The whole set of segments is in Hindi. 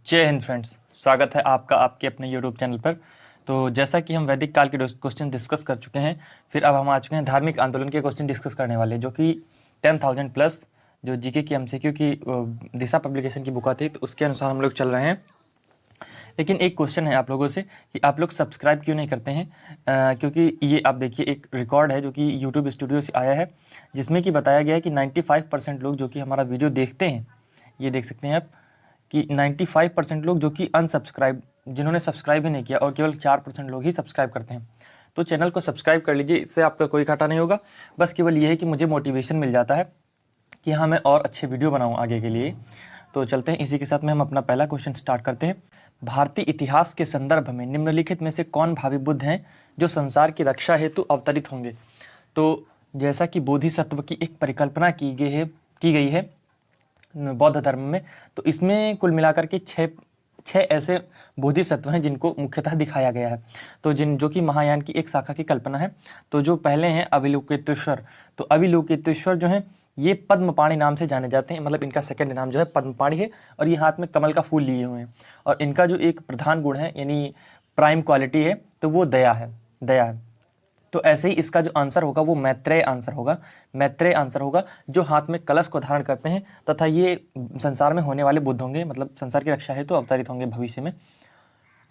जय हिंद फ्रेंड्स, स्वागत है आपका आपके अपने यूट्यूब चैनल पर। तो जैसा कि हम वैदिक काल के क्वेश्चन डिस्कस कर चुके हैं, फिर अब हम आ चुके हैं धार्मिक आंदोलन के क्वेश्चन डिस्कस करने वाले, जो कि 10,000 प्लस जो जीके की एमसीक्यू की दिशा पब्लिकेशन की बुक आती है, तो उसके अनुसार हम लोग चल रहे हैं। लेकिन एक क्वेश्चन है आप लोगों से कि आप लोग सब्सक्राइब क्यों नहीं करते हैं। क्योंकि ये आप देखिए एक रिकॉर्ड है जो कि यूट्यूब स्टूडियो से आया है, जिसमें कि बताया गया है कि 95% लोग जो कि हमारा वीडियो देखते हैं, ये देख सकते हैं आप कि 95% लोग जो कि अनसब्सक्राइब, जिन्होंने सब्सक्राइब ही नहीं किया, और केवल 4% लोग ही सब्सक्राइब करते हैं। तो चैनल को सब्सक्राइब कर लीजिए, इससे आपका कोई घाटा नहीं होगा। बस केवल ये है कि मुझे मोटिवेशन मिल जाता है कि हाँ मैं और अच्छे वीडियो बनाऊँ आगे के लिए। तो चलते हैं, इसी के साथ में हम अपना पहला क्वेश्चन स्टार्ट करते हैं। भारतीय इतिहास के संदर्भ में निम्नलिखित में से कौन भावी बुद्ध हैं जो संसार की रक्षा हेतु अवतरित होंगे। तो जैसा कि बोधिसत्व की एक परिकल्पना की गई है बौद्ध धर्म में, तो इसमें कुल मिलाकर के छह ऐसे बोधिसत्व हैं जिनको मुख्यतः दिखाया गया है। तो जो कि महायान की एक शाखा की कल्पना है। तो जो पहले हैं अविलोकितेश्वर, तो अविलोकितेश्वर जो हैं ये पद्मपाणि नाम से जाने जाते हैं, मतलब इनका सेकंड नाम जो है पद्मपाणि है, और ये हाथ में कमल का फूल लिए हुए हैं। और इनका जो एक प्रधान गुण है, यानी प्राइम क्वालिटी है, तो वो दया है। तो ऐसे ही इसका जो आंसर होगा वो मैत्रेय आंसर होगा। मैत्रेय आंसर होगा, जो हाथ में कलश को धारण करते हैं तथा ये संसार में होने वाले बुद्ध होंगे, मतलब संसार की रक्षा हेतु अवतरित होंगे भविष्य में।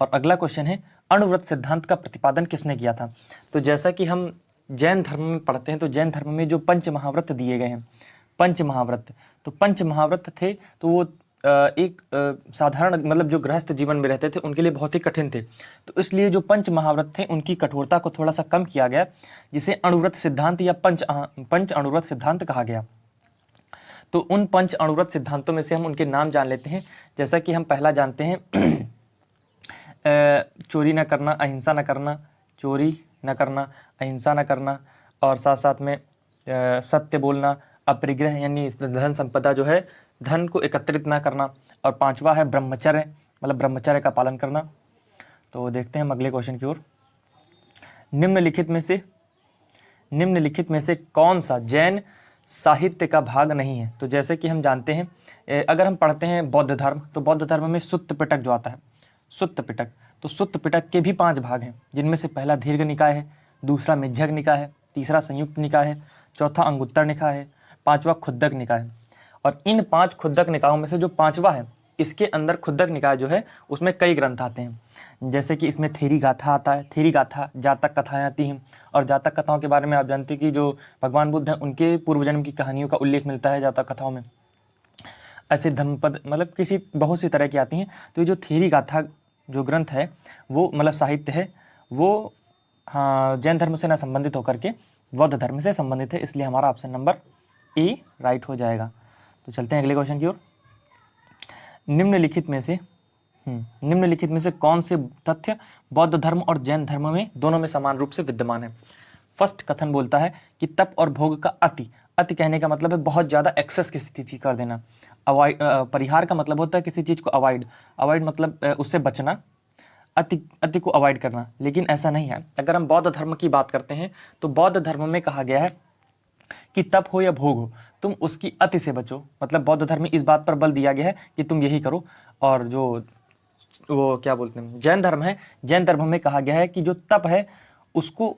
और अगला क्वेश्चन है, अणुव्रत सिद्धांत का प्रतिपादन किसने किया था। तो जैसा कि हम जैन धर्म में पढ़ते हैं, तो जैन धर्म में जो पंच महाव्रत दिए गए हैं, पंच महाव्रत, तो पंच महाव्रत थे, तो वो एक साधारण, मतलब जो गृहस्थ जीवन में रहते थे उनके लिए बहुत ही कठिन थे। तो इसलिए जो पंच महाव्रत थे उनकी कठोरता को थोड़ा सा कम किया गया, जिसे अणुव्रत सिद्धांत या पंच अणुव्रत सिद्धांत कहा गया। तो उन पंच अणुव्रत सिद्धांतों में से हम उनके नाम जान लेते हैं। जैसा कि हम पहला जानते हैं चोरी न करना, अहिंसा न करना, चोरी न करना, अहिंसा न करना, और साथ साथ में सत्य बोलना, अपरिग्रह यानी धन संपदा जो है धन को एकत्रित ना करना, और पांचवा है ब्रह्मचर्य, मतलब ब्रह्मचर्य का पालन करना। तो देखते हैं हम अगले क्वेश्चन की ओर। निम्नलिखित में से कौन सा जैन साहित्य का भाग नहीं है। तो जैसे कि हम जानते हैं, अगर हम पढ़ते हैं बौद्ध धर्म, तो बौद्ध धर्म में सुत्त पिटक जो आता है, सुत्त पिटक, तो सुत्त पिटक के भी 5 भाग हैं, जिनमें से पहला दीर्घ निकाय है, दूसरा मिज्झक निकाय है, तीसरा संयुक्त निकाय है, चौथा अंगुत्तर निकाय है, पांचवा खुद्दक निकाय है। और इन 5 खुद्दक निकायों में से जो पांचवा है, इसके अंदर खुद्दक निकाय जो है उसमें कई ग्रंथ आते हैं। जैसे कि इसमें थेरी गाथा आता है, थेरी गाथा, जातक कथाएं आती हैं, और जातक कथाओं के बारे में आप जानते हैं कि जो भगवान बुद्ध हैं उनके पूर्व जन्म की कहानियों का उल्लेख मिलता है जातक कथाओं में। ऐसे धम्मपद, मतलब किसी बहुत सी तरह की आती हैं। तो ये जो थेरी गाथा जो ग्रंथ है, वो मतलब साहित्य है, वो हाँ जैन धर्म से ना संबंधित होकर के बौद्ध धर्म से संबंधित है, इसलिए हमारा ऑप्शन नंबर ए राइट हो जाएगा। तो चलते हैं अगले क्वेश्चन की ओर। निम्नलिखित में से कौन से तथ्य बौद्ध धर्म और जैन धर्म में दोनों में समान रूप से विद्यमान है। फर्स्ट कथन बोलता है कि तप और भोग का अति कहने का मतलब है बहुत ज़्यादा एक्सेस किसी चीज़ कर देना। अवॉइड, परिहार का मतलब होता है किसी चीज़ को अवॉइड मतलब उससे बचना, अति को अवॉइड करना। लेकिन ऐसा नहीं है। अगर हम बौद्ध धर्म की बात करते हैं, तो बौद्ध धर्म में कहा गया है कि तप हो या भोग हो, तुम उसकी अति से बचो। मतलब बौद्ध धर्म में इस बात पर बल दिया गया है कि तुम यही करो। और जो वो क्या बोलते हैं जैन धर्म है, जैन धर्म में कहा गया है कि जो तप है उसको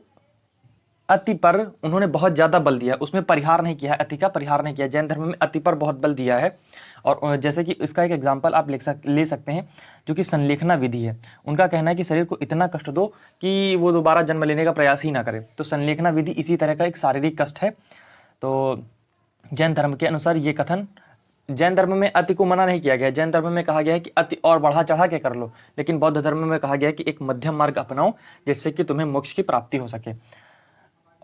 अति पर उन्होंने बहुत ज़्यादा बल दिया, उसमें परिहार नहीं किया है, अति का परिहार नहीं किया। जैन धर्म में अति पर बहुत बल दिया है। और जैसे कि इसका एक एग्जाम्पल आप ले सकते हैं, जो कि संलेखना विधि है। उनका कहना है कि शरीर को इतना कष्ट दो कि वो दोबारा जन्म लेने का प्रयास ही ना करे। तो संलेखना विधि इसी तरह का एक शारीरिक कष्ट है। तो जैन धर्म के अनुसार ये कथन, जैन धर्म में अति को मना नहीं किया गया। जैन धर्म में कहा गया है कि अति और बढ़ा चढ़ा के कर लो, लेकिन बौद्ध धर्म में कहा गया है कि एक मध्यम मार्ग अपनाओ, जिससे कि तुम्हें मोक्ष की प्राप्ति हो सके।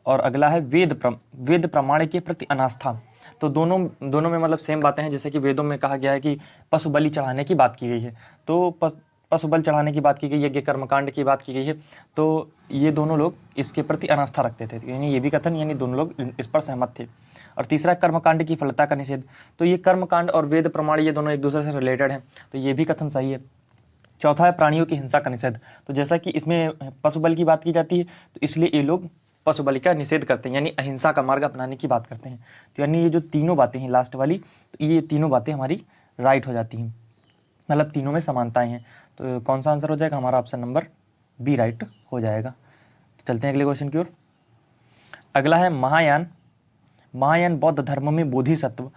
और अगला है वेद प्रमाण के प्रति अनास्था। तो दोनों में मतलब सेम बातें हैं। जैसे कि वेदों में कहा गया है कि पशु बलि चढ़ाने की बात की गई है, तो पशु बलि चढ़ाने की बात की गई, यज्ञ कर्मकांड की बात की गई है। तो ये दोनों लोग इसके प्रति अनास्था रखते थे, यानी ये भी कथन, यानी दोनों लोग इस पर सहमत थे। और तीसरा कर्मकांड की फलता का निषेध। तो ये कर्मकांड और वेद प्रमाण ये दोनों एक दूसरे से रिलेटेड हैं, तो ये भी कथन सही है। चौथा है प्राणियों की हिंसा का निषेध। तो जैसा कि इसमें पशु बलि की बात की जाती है, तो इसलिए ये लोग पशु बलि का निषेध करते हैं, यानी अहिंसा का मार्ग अपनाने की बात करते हैं। तो यानी ये जो तीनों बातें हैं लास्ट वाली, तो ये तीनों बातें हमारी राइट हो जाती हैं। मतलब तीनों में समानताएं हैं। तो कौन सा आंसर हो जाएगा हमारा? ऑप्शन नंबर बी राइट हो जाएगा। तो चलते हैं अगले क्वेश्चन की ओर। अगला है महायान। महायान बौद्ध धर्म में बोधिसत्व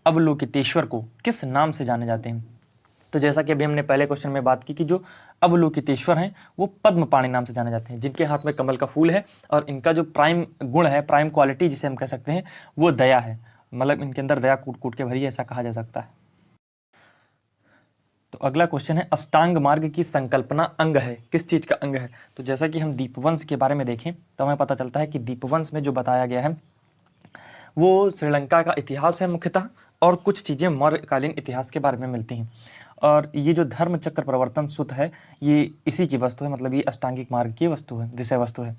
अवलोकितेश्वर को किस नाम से जाने जाते हैं? तो जैसा कि अभी हमने पहले क्वेश्चन में बात की कि जो अवलोकितेश्वर हैं वो पद्मपाणि नाम से जाने जाते हैं, जिनके हाथ में कमल का फूल है और इनका जो प्राइम गुण है, प्राइम क्वालिटी जिसे हम कह सकते हैं, वो दया है। मतलब इनके अंदर दया कूट कूट के भरी है, ऐसा कहा जा सकता है। तो अगला क्वेश्चन है अष्टांग मार्ग की संकल्पना अंग है, किस चीज का अंग है? तो जैसा कि हम दीपवंश के बारे में देखें तो हमें पता चलता है कि दीपवंश में जो बताया गया है वो श्रीलंका का इतिहास है मुख्यतः, और कुछ चीज़ें मौर्यकालीन इतिहास के बारे में मिलती हैं। और ये जो धर्म चक्र प्रवर्तन सूत्र है ये इसी की वस्तु है, मतलब ये अष्टांगिक मार्ग की वस्तु है, विषय वस्तु है।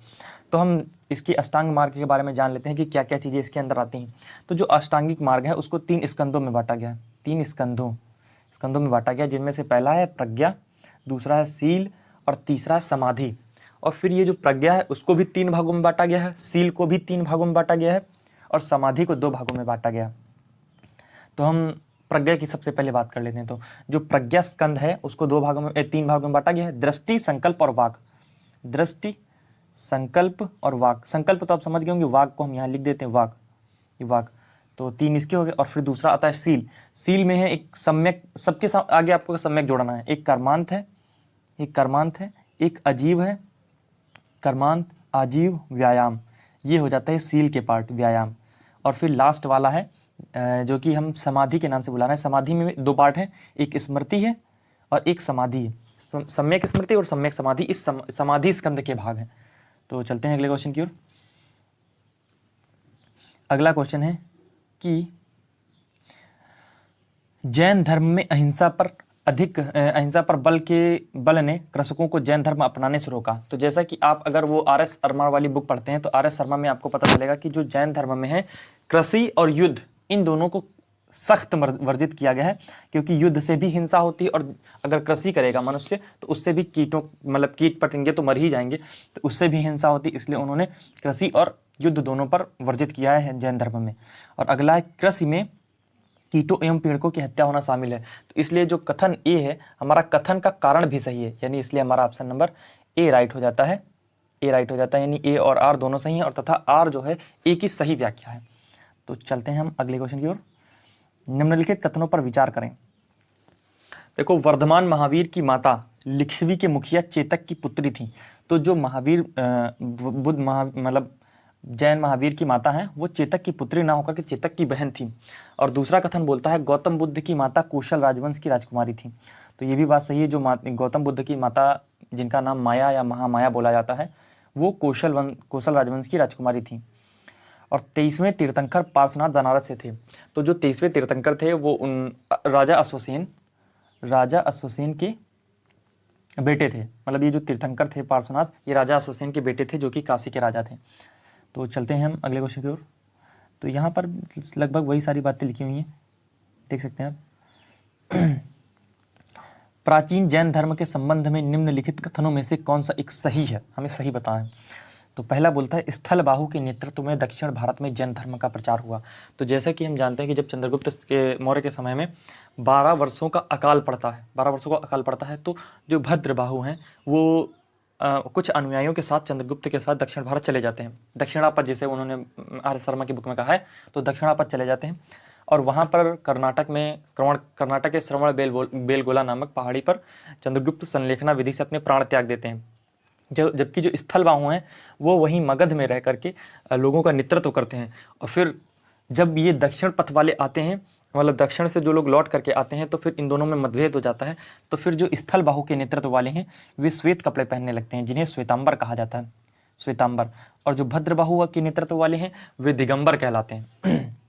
तो हम इसकी अष्टांग मार्ग के बारे में जान लेते हैं कि क्या क्या चीज़ें इसके अंदर आती हैं। तो जो अष्टांगिक मार्ग है उसको 3 स्कंदों में बांटा गया है, 3 स्कंदों में बांटा गया, जिनमें से पहला है प्रज्ञा, दूसरा है सील और तीसरा है समाधि। और फिर ये जो प्रज्ञा है उसको भी 3 भागों में बांटा गया है, सील को भी 3 भागों में बांटा गया है और समाधि को 2 भागों में बांटा गया। तो हम प्रज्ञा की सबसे पहले बात कर लेते हैं। तो जो प्रज्ञा स्कंद है उसको 2 भागों में 3 भागों में बांटा गया है, दृष्टि, संकल्प और वाक। दृष्टि, संकल्प और वाक। संकल्प तो आप समझ गए होंगे, वाक को हम यहाँ लिख देते हैं, वाक, ये वाक। तो 3 इसके हो गए। और फिर दूसरा आता है सील। सील में है एक सम्यक, सबके आगे आपको सम्यक जोड़ना है, एक कर्मांत है, एक कर्मांत है, एक अजीव है, कर्मांत, आजीव, व्यायाम। ये हो जाता है सील के पार्ट, व्यायाम। और फिर लास्ट वाला है जो कि हम समाधि के नाम से बुला रहे हैं। समाधि में 2 पार्ट हैं, एक स्मृति है और एक समाधि है। सम्यक स्मृति और सम्यक समाधि इस समाधि स्कंद के भाग हैं। तो चलते हैं अगले क्वेश्चन की ओर। अगला क्वेश्चन है कि जैन धर्म में अहिंसा पर बल ने कृषकों को जैन धर्म अपनाने से रोका। तो जैसा कि आप अगर वो आर.एस. शर्मा वाली बुक पढ़ते हैं तो आर.एस. शर्मा में आपको पता चलेगा कि जो जैन धर्म में है, कृषि और युद्ध, इन दोनों को सख्त वर्जित किया गया है, क्योंकि युद्ध से भी हिंसा होती है और अगर कृषि करेगा मनुष्य तो उससे भी कीट पतंगे तो मर ही जाएंगे, तो उससे भी हिंसा होती, इसलिए उन्होंने कृषि और युद्ध दोनों पर वर्जित किया है जैन धर्म में। और अगला है कृषि में कीटों एवं पीड़कों की हत्या होना शामिल है। तो इसलिए जो कथन ए है हमारा, कथन का कारण भी सही है, यानी इसलिए हमारा ऑप्शन नंबर ए राइट हो जाता है। ए राइट हो जाता है, यानी ए और आर दोनों सही हैं और तथा आर जो है ए की सही व्याख्या है। तो चलते हैं हम अगले क्वेश्चन की ओर। निम्नलिखित कथनों पर विचार करें। देखो, वर्धमान महावीर की माता लिच्छवी के मुखिया चेतक की पुत्री थी। तो जो महावीर मतलब जैन महावीर की माता है वो चेतक की पुत्री ना होकर के चेतक की बहन थी। और दूसरा कथन बोलता है गौतम बुद्ध की माता कौशल राजवंश की राजकुमारी थी। तो ये भी बात सही है, जो गौतम बुद्ध की माता जिनका नाम माया या महामाया बोला जाता है वो कौशल राजवंश की राजकुमारी थी। और 23वें तीर्थंकर पार्श्वनाथ बनारस से थे। तो जो 23वें तीर्थंकर थे वो राजा अश्वसेन के बेटे थे। मतलब ये जो तीर्थंकर थे पार्श्वनाथ, ये राजा अश्वसेन के बेटे थे जो कि काशी के राजा थे। तो चलते हैं हम अगले क्वेश्चन की ओर। तो यहाँ पर लगभग वही सारी बातें लिखी हुई हैं, देख सकते हैं आप। प्राचीन जैन धर्म के संबंध में निम्नलिखित कथनों में से कौन सा एक सही है, हमें सही बताएं। तो पहला बोलता है स्थल बाहु के नेतृत्व में दक्षिण भारत में जैन धर्म का प्रचार हुआ। तो जैसा कि हम जानते हैं कि जब चंद्रगुप्त के मौर्य के समय में 12 वर्षों का अकाल पड़ता है, 12 वर्षों का अकाल पड़ता है, तो जो भद्रबाहु हैं वो कुछ अनुयायियों के साथ चंद्रगुप्त के साथ दक्षिण भारत चले जाते हैं। दक्षिणापथ जैसे उन्होंने आर शर्मा की बुक में कहा है, तो दक्षिणापथ चले जाते हैं और वहाँ पर कर्नाटक के श्रवण बेलगोला नामक पहाड़ी पर चंद्रगुप्त संलेखना विधि से अपने प्राण त्याग देते हैं। जबकि जो स्थलबाहु हैं वो वहीं मगध में रह करके लोगों का नेतृत्व करते हैं। और फिर जब ये दक्षिण पथ वाले आते हैं, मतलब दक्षिण से जो लोग लौट करके आते हैं, तो फिर इन दोनों में मतभेद हो जाता है। तो फिर जो स्थल बाहु के नेतृत्व वाले हैं वे श्वेत कपड़े पहनने लगते हैं, जिन्हें श्वेतांबर कहा जाता है, श्वेतांबर। और जो भद्रबाहु के नेतृत्व वाले हैं वे दिगंबर कहलाते हैं।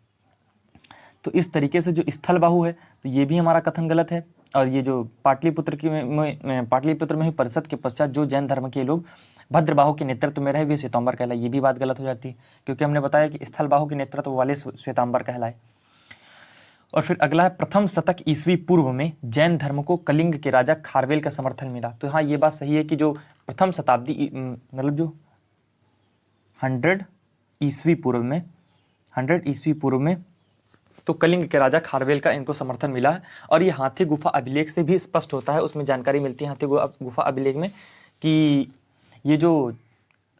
तो इस तरीके से जो स्थल बाहु है तो ये भी हमारा कथन गलत है। और ये जो पाटलिपुत्र में ही परिषद के पश्चात जो जैन धर्म के लोग भद्रबाहु के नेतृत्व में रहे वे श्वेतांबर कहलाए, ये भी बात गलत हो जाती है, क्योंकि हमने बताया कि स्थल बाहु के नेतृत्व वाले श्वेतांबर कहलाए। और फिर अगला है प्रथम शतक ईस्वी पूर्व में जैन धर्म को कलिंग के राजा खारवेल का समर्थन मिला। तो हाँ, ये बात सही है कि जो प्रथम शताब्दी मतलब जो 100 ईस्वी पूर्व में तो कलिंग के राजा खारवेल का इनको समर्थन मिला है। और ये हाथी गुफा अभिलेख से भी स्पष्ट होता है, उसमें जानकारी मिलती है हाथी गुफा अभिलेख में कि ये जो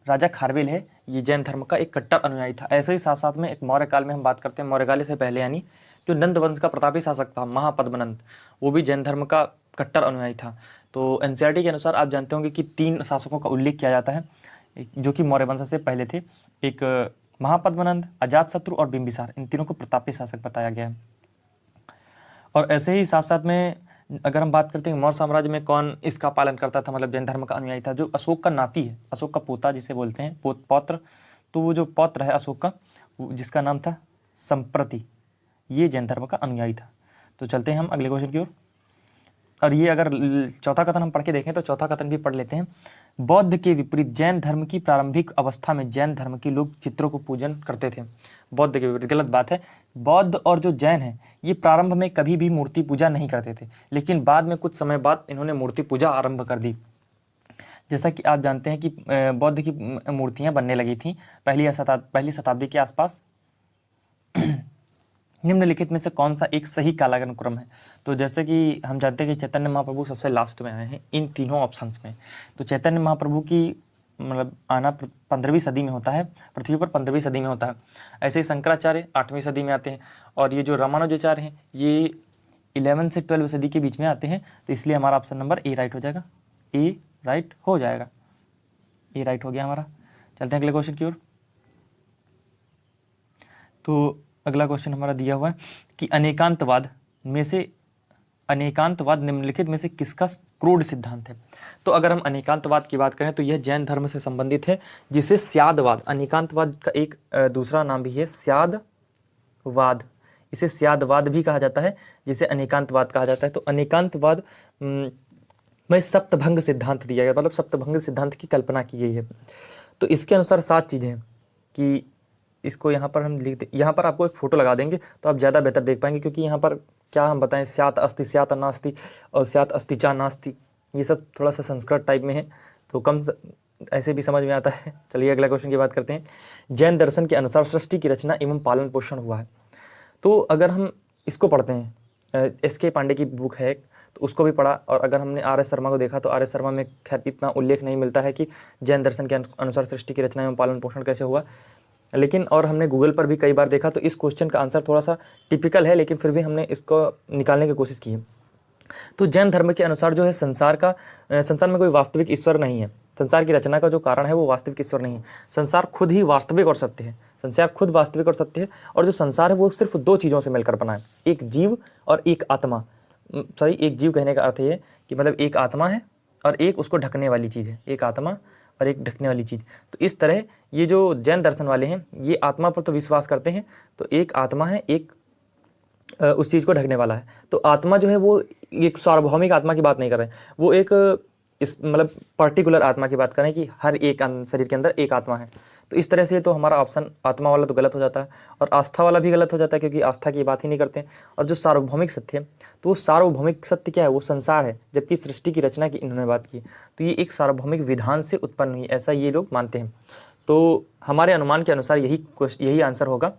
राजा खारवेल है ये जैन धर्म का एक कट्टर अनुयायी था। ऐसे ही साथ साथ में एक मौर्य काल में हम बात करते हैं, मौर्य काल से पहले यानी जो नंद वंश का प्रतापी शासक था महापद्मनंद, वो भी जैन धर्म का कट्टर अनुयायी था। तो एनसीईआरटी के अनुसार आप जानते होंगे कि 3 शासकों का उल्लेख किया जाता है जो कि मौर्य वंश से पहले थे। एक महापद्मनंद, अजातशत्रु और बिंबिसार, इन तीनों को प्रतापी शासक बताया गया है। और ऐसे ही साथ साथ में अगर हम बात करते हैं मौर्य साम्राज्य में कौन इसका पालन करता था, मतलब जैन धर्म का अनुयायी था, जो अशोक का नाती है, अशोक का पोता जिसे बोलते हैं, पौत्र। तो वो जो पौत्र है अशोक का, जिसका नाम था संप्रति, ये जैन धर्म का अनुयायी था। तो चलते हैं हम अगले क्वेश्चन की ओर। और ये अगर चौथा कथन हम पढ़ के देखें तो चौथा कथन भी पढ़ लेते हैं। बौद्ध के विपरीत जैन धर्म की प्रारंभिक अवस्था में जैन धर्म के लोग चित्रों को पूजन करते थे। बौद्ध के विपरीत गलत बात है। बौद्ध और जो जैन है ये प्रारंभ में कभी भी मूर्ति पूजा नहीं करते थे, लेकिन बाद में कुछ समय बाद इन्होंने मूर्ति पूजा आरंभ कर दी। जैसा कि आप जानते हैं कि बौद्ध की मूर्तियां बनने लगी थी पहली शताब्दी के आसपास। निम्नलिखित में से कौन सा एक सही कालागण क्रम है? तो जैसे कि हम जानते हैं कि चैतन्य महाप्रभु सबसे लास्ट में आए हैं इन तीनों ऑप्शंस में। तो चैतन्य महाप्रभु की मतलब आना 15वीं सदी में होता है, पृथ्वी पर 15वीं सदी में होता है। ऐसे ही शंकराचार्य 8वीं सदी में आते हैं, और ये जो रामानुजाचार्य हैं ये 11 से 12 सदी के बीच में आते हैं। तो इसलिए हमारा ऑप्शन नंबर ए राइट हो जाएगा, ए राइट हो जाएगा, ए राइट हो गया हमारा। चलते हैं अगले क्वेश्चन की ओर। तो अगला क्वेश्चन हमारा दिया हुआ है कि अनेकांतवाद निम्नलिखित में से किसका क्रोध सिद्धांत है? तो अगर हम अनेकांतवाद की बात करें तो यह जैन धर्म से संबंधित है, जिसे स्यादवाद, अनेकांतवाद का एक दूसरा नाम भी है स्यादवाद, इसे स्यादवाद भी कहा जाता है, जिसे अनेकांतवाद कहा जाता है। तो अनेकांतवाद में सप्तभंग सिद्धांत दिया गया, मतलब सप्तभंग सिद्धांत की कल्पना की गई है। तो इसके अनुसार 7 चीज़ें हैं कि इसको यहाँ पर हम लिखते, यहाँ पर आपको एक फोटो लगा देंगे तो आप ज़्यादा बेहतर देख पाएंगे, क्योंकि यहाँ पर क्या हम बताएं, स्यात् अस्ति स्यात् नास्ति और स्यात् अस्ति चा नास्ति, ये सब थोड़ा सा संस्कृत टाइप में है तो कम ऐसे भी समझ में आता है। चलिए अगला क्वेश्चन की बात करते हैं। जैन दर्शन के अनुसार सृष्टि की रचना एवं पालन पोषण हुआ है। तो अगर हम इसको पढ़ते हैं, एस.के. पांडे की बुक है तो उसको भी पढ़ा, और अगर हमने आर.एस. शर्मा को देखा तो आर.एस. शर्मा में खैर इतना उल्लेख नहीं मिलता है कि जैन दर्शन के अनुसार सृष्टि की रचना एवं पालन पोषण कैसे हुआ, लेकिन और हमने गूगल पर भी कई बार देखा तो इस क्वेश्चन का आंसर थोड़ा सा टिपिकल है, लेकिन फिर भी हमने इसको निकालने की कोशिश की है। तो जैन धर्म के अनुसार जो है संसार में कोई वास्तविक ईश्वर नहीं है, संसार की रचना का जो कारण है वो वास्तविक ईश्वर नहीं है, संसार खुद ही वास्तविक और सत्य है, संसार खुद वास्तविक और सत्य है, और जो संसार है वो सिर्फ 2 चीज़ों से मिलकर बना है, एक जीव और एक आत्मा। एक जीव कहने का अर्थ ये कि मतलब एक आत्मा है और एक उसको ढकने वाली चीज़ है, एक आत्मा और एक ढकने वाली चीज़। तो इस तरह ये जो जैन दर्शन वाले हैं ये आत्मा पर तो विश्वास करते हैं, तो एक आत्मा है, एक उस चीज़ को ढकने वाला है। तो आत्मा जो है वो एक सार्वभौमिक आत्मा की बात नहीं कर रहे हैं, वो एक इस मतलब पर्टिकुलर आत्मा की बात करें कि हर एक शरीर के अंदर एक आत्मा है। तो इस तरह से तो हमारा ऑप्शन आत्मा वाला तो गलत हो जाता है, और आस्था वाला भी गलत हो जाता है, क्योंकि आस्था की बात ही नहीं करते हैं। और जो सार्वभौमिक सत्य है तो वो सार्वभौमिक सत्य क्या है, वो संसार है, जबकि सृष्टि की रचना की इन्होंने बात की, तो ये एक सार्वभौमिक विधान से उत्पन्न हुई, ऐसा ये लोग मानते हैं। तो हमारे अनुमान के अनुसार यही आंसर होगा।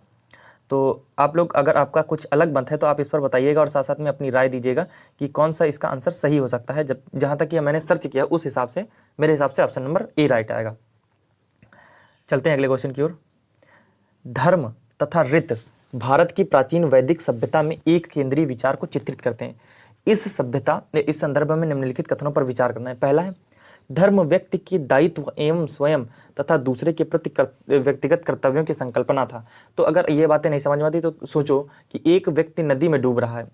तो आप लोग अगर आपका कुछ अलग मत है तो आप इस पर बताइएगा, और साथ साथ में अपनी राय दीजिएगा कि कौन सा इसका आंसर सही हो सकता है। जहाँ तक कि मैंने सर्च किया उस हिसाब से मेरे हिसाब से ऑप्शन नंबर ए राइट आएगा। चलते हैं अगले क्वेश्चन की ओर। धर्म तथा रीत भारत की प्राचीन वैदिक सभ्यता में एक केंद्रीय विचार को चित्रित करते हैं। इस संदर्भ में निम्नलिखित कथनों पर विचार करना है। पहला है, धर्म व्यक्ति की दायित्व एवं स्वयं तथा दूसरे के प्रति व्यक्तिगत कर्तव्यों की संकल्पना था। तो अगर ये बातें नहीं समझ में आती तो सोचो कि एक व्यक्ति नदी में डूब रहा है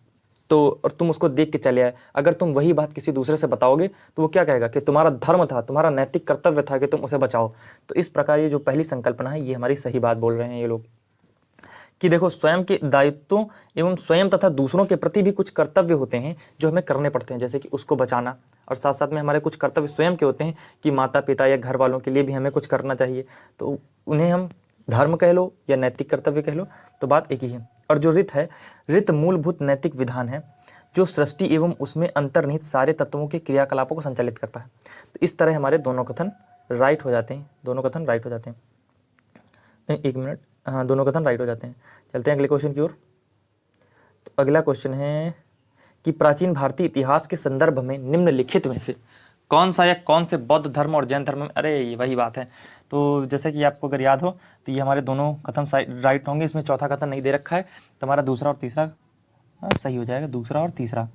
तो और तुम उसको देख के चले आए, अगर तुम वही बात किसी दूसरे से बताओगे तो वो क्या कहेगा कि तुम्हारा धर्म था, तुम्हारा नैतिक कर्तव्य था कि तुम उसे बचाओ। तो इस प्रकार ये जो पहली संकल्पना है ये हमारी सही बात बोल रहे हैं ये लोग, कि देखो स्वयं के दायित्वों एवं स्वयं तथा दूसरों के प्रति भी कुछ कर्तव्य होते हैं जो हमें करने पड़ते हैं, जैसे कि उसको बचाना, और साथ साथ में हमारे कुछ कर्तव्य स्वयं के होते हैं कि माता पिता या घर वालों के लिए भी हमें कुछ करना चाहिए। तो उन्हें हम धर्म कह लो या नैतिक कर्तव्य कह लो, तो बात एक ही है। और जो रित है, रित मूलभूत नैतिक विधान है जो सृष्टि एवं उसमें अंतर्निहित सारे तत्वों के क्रियाकलापों को संचालित करता है। तो इस तरह हमारे दोनों कथन राइट हो जाते हैं, दोनों कथन राइट हो जाते हैं। एक मिनट, हाँ दोनों कथन राइट हो जाते हैं। चलते हैं अगले क्वेश्चन की ओर। तो अगला क्वेश्चन है कि प्राचीन भारतीय इतिहास के संदर्भ में निम्नलिखित में से कौन सा या कौन से बौद्ध धर्म और जैन धर्म में, अरे ये वही बात है। तो जैसे कि आपको अगर याद हो तो ये हमारे दोनों कथन राइट होंगे, इसमें चौथा कथन नहीं दे रखा है, तो हमारा दूसरा और तीसरा सही हो जाएगा, दूसरा और तीसरा,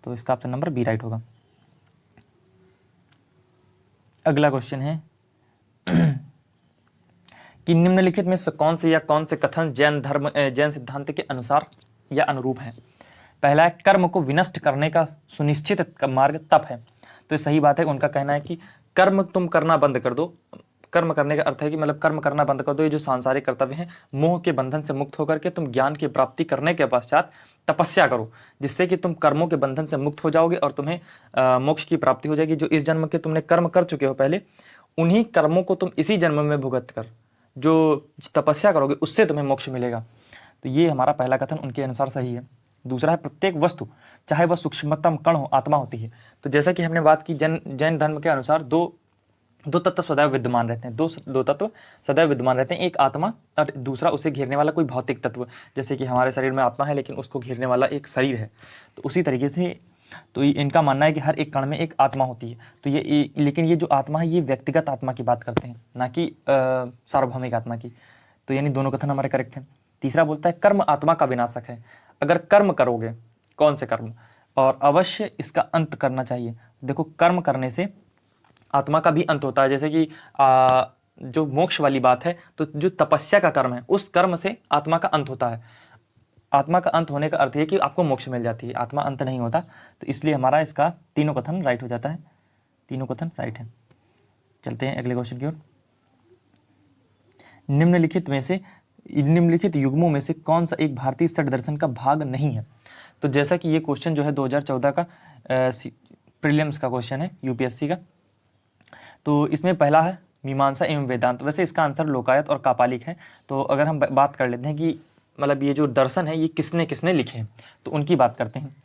तो इसका ऑप्शन नंबर बी राइट होगा। अगला क्वेश्चन है कि निम्नलिखित में से कौन से या कौन से कथन जैन सिद्धांत के अनुसार या अनुरूप है। पहला है कर्म को विनष्ट करने का सुनिश्चित मार्ग तप है। तो ये सही बात है, उनका कहना है कि कर्म तुम करना बंद कर दो। कर्म करने का अर्थ है कि मतलब कर्म करना बंद कर दो, ये जो सांसारिक कर्तव्य हैं, मोह के बंधन से मुक्त होकर के तुम ज्ञान की प्राप्ति करने के पश्चात तपस्या करो, जिससे कि तुम कर्मों के बंधन से मुक्त हो जाओगे और तुम्हें मोक्ष की प्राप्ति हो जाएगी। जो इस जन्म के तुमने कर्म कर चुके हो पहले, उन्हीं कर्मों को तुम इसी जन्म में भुगत कर जो तपस्या करोगे उससे तुम्हें मोक्ष मिलेगा। तो ये हमारा पहला कथन उनके अनुसार सही है। दूसरा है प्रत्येक वस्तु चाहे वह सूक्ष्मतम कण हो आत्मा होती है। तो जैसा कि हमने बात की जैन धर्म के अनुसार दो तत्व सदैव विद्यमान रहते हैं, दो तत्व सदैव विद्यमान रहते हैं, एक आत्मा और दूसरा उसे घेरने वाला कोई भौतिक तत्व। जैसे कि हमारे शरीर में आत्मा है लेकिन उसको घेरने वाला एक शरीर है, तो उसी तरीके से तो इनका मानना है कि हर एक कण में एक आत्मा होती है। तो लेकिन ये जो आत्मा है ये व्यक्तिगत आत्मा की बात करते हैं, ना कि सार्वभौमिक आत्मा की। तो यानी दोनों कथन हमारे करेक्ट हैं। तीसरा बोलता है कर्म आत्मा का विनाशक है। अगर कर्म करोगे, कौन से कर्म, और अवश्य इसका अंत करना चाहिए। देखो कर्म करने से आत्मा का भी अंत होता है, जैसे कि जो मोक्ष वाली बात है, तो जो तपस्या का कर्म है उस कर्म से आत्मा का अंत होता है। आत्मा का अंत होने का अर्थ है कि आपको मोक्ष मिल जाती है, आत्मा अंत नहीं होता। तो इसलिए हमारा इसका तीनों कथन राइट हो जाता है, तीनों कथन राइट है। चलते हैं अगले क्वेश्चन की ओर। निम्नलिखित युग्मों में से कौन सा एक भारतीय षट दर्शन का भाग नहीं है। तो जैसा कि ये क्वेश्चन जो है 2014 का प्रीलिम्स का क्वेश्चन है यूपीएससी का। तो इसमें पहला है मीमांसा एवं वेदांत। वैसे इसका आंसर लोकायत और कापालिक है। तो अगर हम बात कर लेते हैं कि मतलब ये जो दर्शन है ये किसने किसने लिखे हैं, तो उनकी बात करते हैं।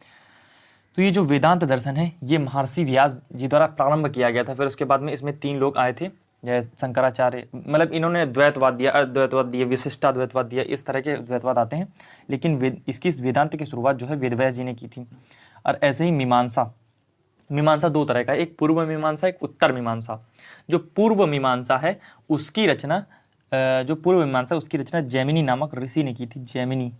तो ये जो वेदांत दर्शन है ये महर्षि व्यास जी द्वारा प्रारंभ किया गया था। फिर उसके बाद में इसमें 3 लोग आए थे, जैसे शंकराचार्य, मतलब इन्होंने द्वैतवाद दिया, अद्वैतवाद दिया, विशिष्टाद्वैतवाद दिया, इस तरह के द्वैतवाद आते हैं। लेकिन इसकी वेदांत की शुरुआत जो है वेदव्यास जी ने की थी। और ऐसे ही मीमांसा 2 तरह का है, एक पूर्व मीमांसा, एक उत्तर मीमांसा। जो पूर्व मीमांसा है उसकी रचना जैमिनी नामक ऋषि ने की थी, जैमिनी।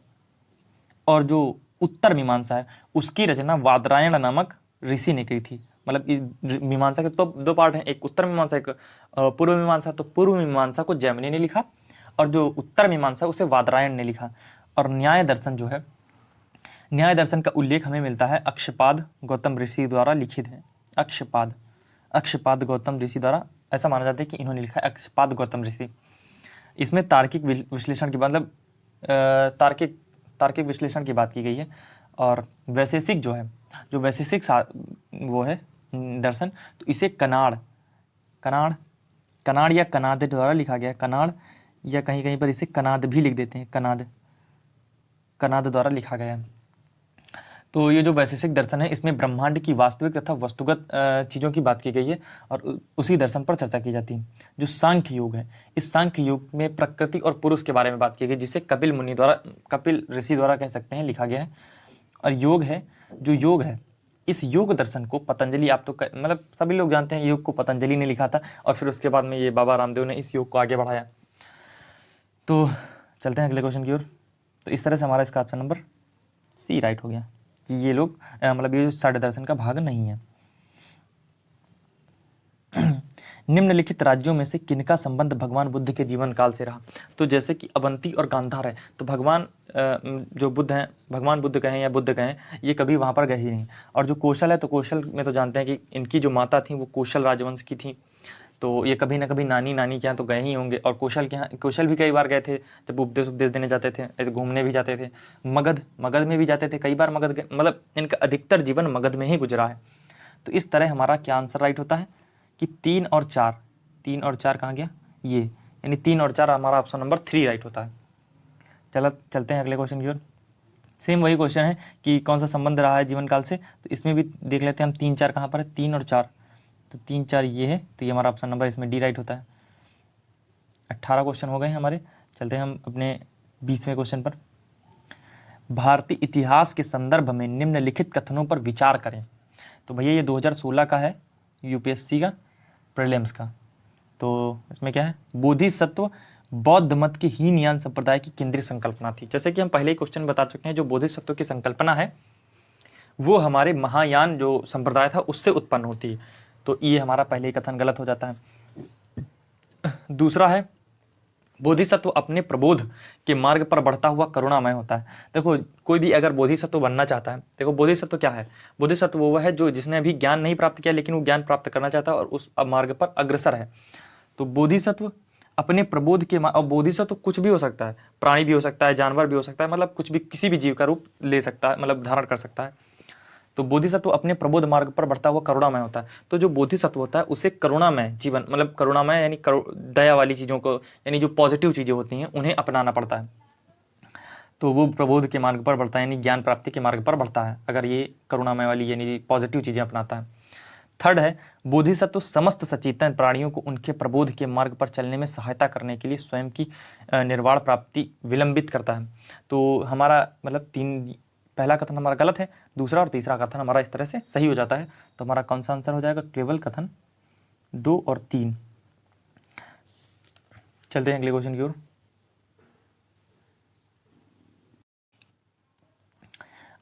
और जो उत्तर मीमांसा है उसकी रचना वादरायण नामक ऋषि ने की थी। मतलब इस मीमांसा के तो 2 पार्ट हैं, एक उत्तर मीमांसा, एक पूर्व मीमांसा। तो पूर्व मीमांसा को जैमिनी ने लिखा और जो उत्तर मीमांसा उसे वादरायण ने लिखा। और न्याय दर्शन का उल्लेख हमें मिलता है अक्षपाद गौतम ऋषि द्वारा लिखित है। अक्षपाद गौतम ऋषि द्वारा, ऐसा माना जाता है कि इन्होंने लिखा है, अक्षपाद गौतम ऋषि। इसमें तार्किक विश्लेषण की मतलब तार्किक विश्लेषण की बात की गई है। और वैशेषिक जो है, जो वैशेषिक वो है दर्शन, तो इसे कनाड़ या कनाद द्वारा लिखा गया है। कनाड़ या कहीं कहीं पर इसे कनाद भी लिख देते हैं, कनाद द्वारा लिखा गया है। तो ये जो वैशेषिक दर्शन है इसमें ब्रह्मांड की वास्तविक तथा वस्तुगत चीज़ों की बात की गई है और उसी दर्शन पर चर्चा की जाती है। जो सांख्य योग है, इस सांख्य योग में प्रकृति और पुरुष के बारे में बात की गई, जिसे कपिल ऋषि द्वारा कह सकते हैं लिखा गया है। और योग है, इस योग दर्शन को पतंजलि, आप तो मतलब सभी लोग जानते हैं योग को पतंजलि ने लिखा था और फिर उसके बाद में ये बाबा रामदेव ने इस योग को आगे बढ़ाया। तो चलते हैं अगले क्वेश्चन की ओर। तो इस तरह से हमारा इसका ऑप्शन नंबर सी राइट हो गया कि ये लोग मतलब ये जो षट दर्शन का भाग नहीं है। निम्नलिखित राज्यों में से किनका संबंध भगवान बुद्ध के जीवन काल से रहा। तो जैसे कि अवंती और गांधार है, तो भगवान जो बुद्ध हैं, भगवान बुद्ध कहें या बुद्ध कहें, ये कभी वहाँ पर गए ही नहीं। और जो कौशल है, तो कौशल में तो जानते हैं कि इनकी जो माता थी वो कौशल राजवंश की थी, तो ये कभी ना कभी नानी के यहाँ तो गए ही होंगे। और कौशल भी कई बार गए थे, जब उपदेश देने जाते थे, ऐसे घूमने भी जाते थे। मगध में भी जाते थे कई बार, मतलब इनका अधिकतर जीवन मगध में ही गुजरा है। तो इस तरह हमारा क्या आंसर राइट होता है कि 3 और 4 कहाँ गया, ये यानी 3 और 4 हमारा ऑप्शन नंबर 3 राइट होता है। चलते हैं अगले क्वेश्चन की ओर। सेम वही क्वेश्चन है कि कौन सा संबंध रहा है जीवन काल से, तो इसमें भी देख लेते हैं हम 3 4 कहाँ पर है, 3 और 4। तो 3 4 ये है, तो ये हमारा ऑप्शन नंबर इसमें डी राइट होता है। 18 क्वेश्चन हो गए हैं हमारे। चलते हैं हम अपने 20वें क्वेश्चन पर। भारतीय इतिहास के संदर्भ में निम्नलिखित कथनों पर विचार करें। तो भैया ये 2016 का है, यूपीएससी का प्रीलिम्स का। तो इसमें क्या है, बोधिसत्व बौद्ध मत के हीनयान संप्रदाय की केंद्रीय संकल्पना थी। जैसे कि हम पहले ही क्वेश्चन बता चुके हैं, जो बोधिसत्व की संकल्पना है वो हमारे महायान जो संप्रदाय था उससे उत्पन्न होती है। तो ये हमारा पहले ही कथन गलत हो जाता है। दूसरा है, बोधिसत्व अपने प्रबोध के मार्ग पर बढ़ता हुआ करुणामय होता है। देखो कोई भी अगर बोधिसत्व बनना चाहता है, देखो बोधिसत्व क्या है, बोधिसत्व वो है जो जिसने अभी ज्ञान नहीं प्राप्त किया लेकिन वो ज्ञान प्राप्त करना चाहता है और उस मार्ग पर अग्रसर है। तो बोधिसत्व अपने प्रबोध के और बोधिसत्व कुछ भी हो सकता है, प्राणी भी हो सकता है, जानवर भी हो सकता है, मतलब कुछ भी किसी भी जीव का रूप ले सकता है, मतलब धारण कर सकता है। तो बोधिसत्व अपने प्रबोध मार्ग पर बढ़ता हुआ करुणामय होता है। तो जो बोधिसत्व होता है उसे करुणामय जीवन, मतलब करुणामय यानी दया वाली चीज़ों को, यानी जो पॉजिटिव चीज़ें होती हैं उन्हें अपनाना पड़ता है। तो वो प्रबोध के मार्ग पर बढ़ता है, यानी ज्ञान प्राप्ति के मार्ग पर बढ़ता है अगर ये करुणामय वाली यानी पॉजिटिव चीज़ें अपनाता है। थर्ड है, बोधिसत्व समस्त सचेतन प्राणियों को उनके प्रबोध के मार्ग पर चलने में सहायता करने के लिए स्वयं की निर्वाण प्राप्ति विलंबित करता है। तो हमारा मतलब पहला कथन हमारा गलत है, दूसरा और तीसरा कथन हमारा इस तरह से सही हो जाता है। तो हमारा कौन सा आंसर हो जाएगा, केवल कथन 2 और 3। चलते हैं अगले क्वेश्चन की ओर।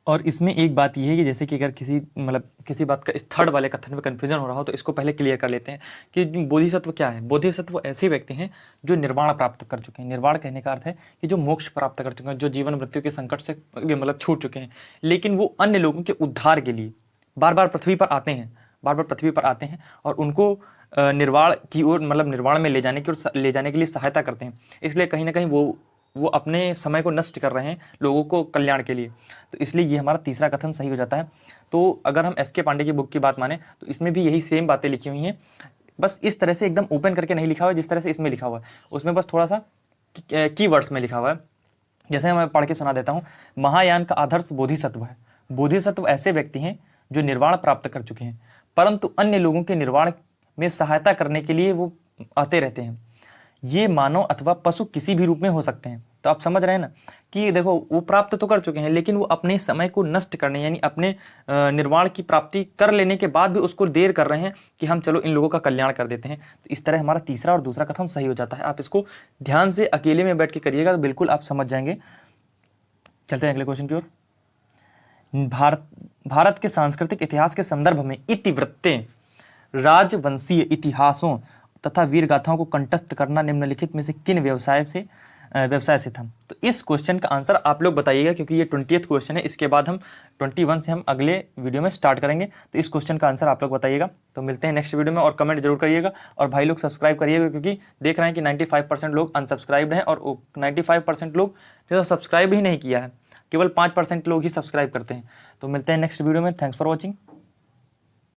और इसमें एक बात यह है कि जैसे कि अगर किसी बात का इस थर्ड वाले कथन में कन्फ्यूजन हो रहा हो तो इसको पहले क्लियर कर लेते हैं कि बोधिसत्व क्या है। बोधिसत्व ऐसे व्यक्ति हैं जो निर्वाण प्राप्त कर चुके हैं। निर्वाण कहने का अर्थ है कि जो मोक्ष प्राप्त कर चुके हैं, जो जीवन मृत्यु के संकट से मतलब छूट चुके हैं, लेकिन वो अन्य लोगों के उद्धार के लिए बार बार पृथ्वी पर आते हैं और उनको निर्वाण की ओर, मतलब निर्वाण में ले जाने के लिए सहायता करते हैं। इसलिए कहीं ना कहीं वो अपने समय को नष्ट कर रहे हैं लोगों को कल्याण के लिए। तो इसलिए ये हमारा तीसरा कथन सही हो जाता है। तो अगर हम एस के पांडे की बुक की बात माने तो इसमें भी यही सेम बातें लिखी हुई हैं, बस इस तरह से एकदम ओपन करके नहीं लिखा हुआ है जिस तरह से इसमें लिखा हुआ है। उसमें बस थोड़ा सा कीवर्ड्स में लिखा हुआ है। जैसे मैं पढ़ के सुना देता हूँ। महायान का आदर्श बोधिसत्व है। बोधिसत्व ऐसे व्यक्ति हैं जो निर्वाण प्राप्त कर चुके हैं परंतु अन्य लोगों के निर्वाण में सहायता करने के लिए वो आते रहते हैं। ये मानव अथवा पशु किसी भी रूप में हो सकते हैं। तो आप समझ रहे हैं ना कि देखो वो प्राप्त तो कर चुके हैं लेकिन वो अपने समय को नष्ट करने यानी अपने निर्वाण की प्राप्ति कर लेने के बाद भी उसको देर कर रहे हैं कि हम चलो इन लोगों का कल्याण कर देते हैं। तो इस तरह हमारा तीसरा और दूसरा कथन सही हो जाता है। आप इसको ध्यान से अकेले में बैठ के करिएगा तो बिल्कुल आप समझ जाएंगे। चलते हैं अगले क्वेश्चन की ओर। भारत के सांस्कृतिक इतिहास के संदर्भ में इतिवृत्तें, राजवंशीय इतिहासों तथा वीर गाथाओं को कंठस्थ करना निम्नलिखित में से किन व्यवसाय से था। तो इस क्वेश्चन का आंसर आप लोग बताइएगा क्योंकि ये 20th क्वेश्चन है। इसके बाद हम 21 से हम अगले वीडियो में स्टार्ट करेंगे। तो इस क्वेश्चन का आंसर आप लोग बताइएगा। तो मिलते हैं नेक्स्ट वीडियो में और कमेंट जरूर करिएगा और भाई लोग सब्सक्राइब करिएगा क्योंकि देख रहे हैं कि 95% लोग अनसब्सक्राइब्ड हैं और 95% लोग जो सब्सक्राइब ही नहीं किया है, केवल 5% लोग ही सब्सक्राइब करते हैं। तो मिलते हैं नेक्स्ट वीडियो में। Thanks for watching.